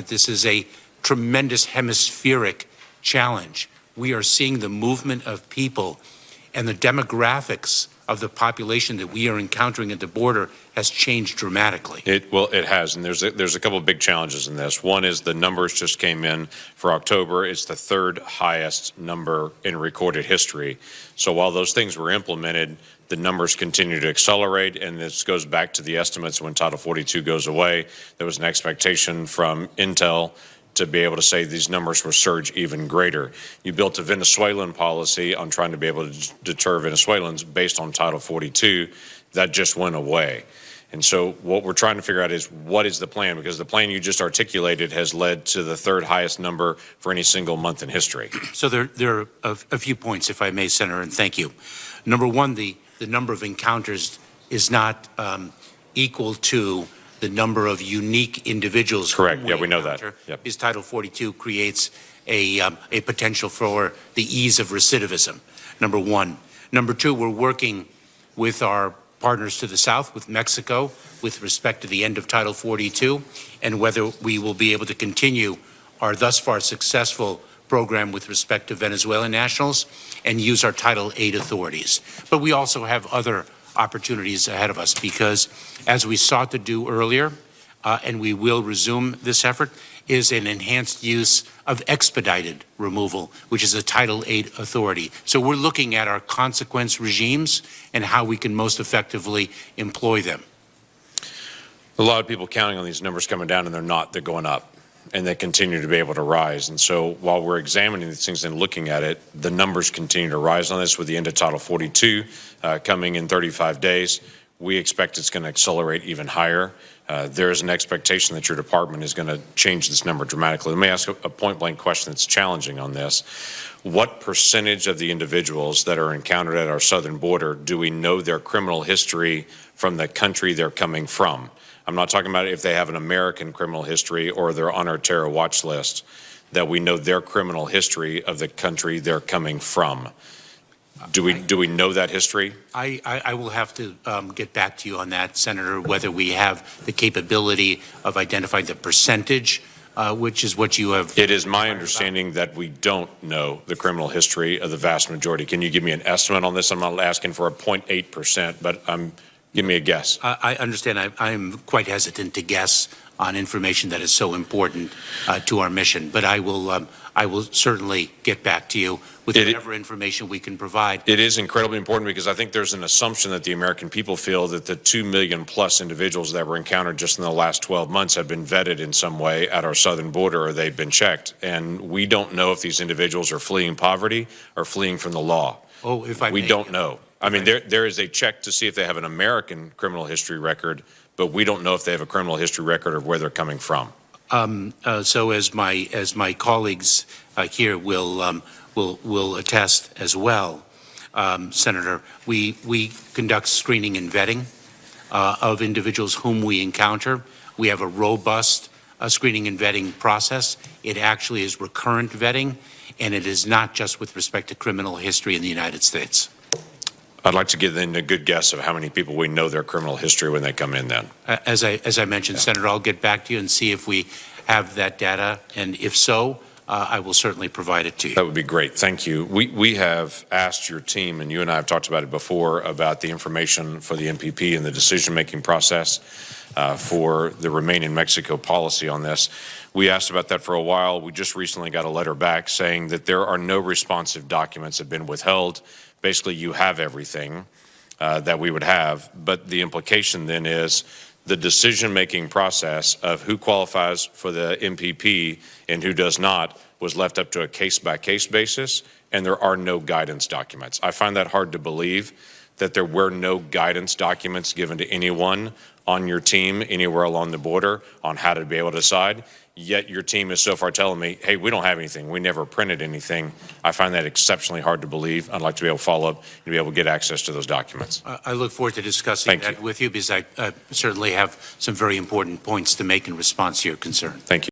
that this is a tremendous hemispheric challenge. We are seeing the movement of people, and the demographics of the population that we are encountering at the border has changed dramatically. It has, and there's a couple of big challenges in this. One is the numbers just came in for October. It's the third highest number in recorded history. So while those things were implemented, the numbers continue to accelerate, and this goes back to the estimates when Title 42 goes away. There was an expectation from Intel to be able to say these numbers will surge even greater. You built a Venezuelan policy on trying to be able to deter Venezuelans based on Title 42. That just went away. And so what we're trying to figure out is what is the plan? Because the plan you just articulated has led to the third highest number for any single month in history. So there are a few points, if I may, Senator, and thank you. Number one, the number of encounters is not equal to the number of unique individuals. Correct. Yeah, we know that. Yep. His Title 42 creates a potential for the ease of recidivism, number one. Number two, we're working with our partners to the south, with Mexico, with respect to the end of Title 42, and whether we will be able to continue our thus far successful program with respect to Venezuelan nationals and use our Title 8 authorities. But we also have other opportunities ahead of us, because as we sought to do earlier, and we will resume this effort, is an enhanced use of expedited removal, which is a Title 8 authority. So we're looking at our consequence regimes and how we can most effectively employ them. A lot of people counting on these numbers coming down, and they're not. They're going up, and they continue to be able to rise. And so while we're examining these things and looking at it, the numbers continue to rise on this with the end of Title 42 coming in 35 days. We expect it's going to accelerate even higher. There is an expectation that your department is going to change this number dramatically. Let me ask a point-blank question that's challenging on this. What percentage of the individuals that are encountered at our southern border do we know their criminal history from the country they're coming from? I'm not talking about if they have an American criminal history or they're on our terror watch list, that we know their criminal history of the country they're coming from. Do we know that history? I will have to get back to you on that, Senator, whether we have the capability of identifying the percentage, which is what you have. It is my understanding that we don't know the criminal history of the vast majority. Can you give me an estimate on this? I'm not asking for a 0.8%, but give me a guess. I understand. I'm quite hesitant to guess on information that is so important to our mission, but I will certainly get back to you with whatever information we can provide. It is incredibly important, because I think there's an assumption that the American people feel that the 2 million plus individuals that were encountered just in the last 12 months have been vetted in some way at our southern border, or they've been checked. And we don't know if these individuals are fleeing poverty or fleeing from the law. Oh, if I We don't know. I mean, there is a check to see if they have an American criminal history record, but we don't know if they have a criminal history record or where they're coming from. So as my colleagues here will attest as well, Senator, we conduct screening and vetting of individuals whom we encounter. We have a robust screening and vetting process. It actually is recurrent vetting, and it is not just with respect to criminal history in the United States. I'd like to get in a good guess of how many people we know their criminal history when they come in then. As I mentioned, Senator, I'll get back to you and see if we have that data, and if so, I will certainly provide it to you. That would be great. Thank you. We have asked your team, and you and I have talked about it before, about the information for the MPP and the decision-making process for the Remain in Mexico policy on this. We asked about that for a while. We just recently got a letter back saying that there are no responsive documents that have been withheld. Basically, you have everything that we would have, but the implication then is the decision-making process of who qualifies for the MPP and who does not was left up to a case-by-case basis, and there are no guidance documents. I find that hard to believe, that there were no guidance documents given to anyone on your team anywhere along the border on how to be able to decide. Yet your team is so far telling me, hey, we don't have anything. We never printed anything. I find that exceptionally hard to believe. I'd like to be able to follow up and be able to get access to those documents. I look forward to discussing that with you, because I certainly have some very important points to make in response to your concern. Thank you.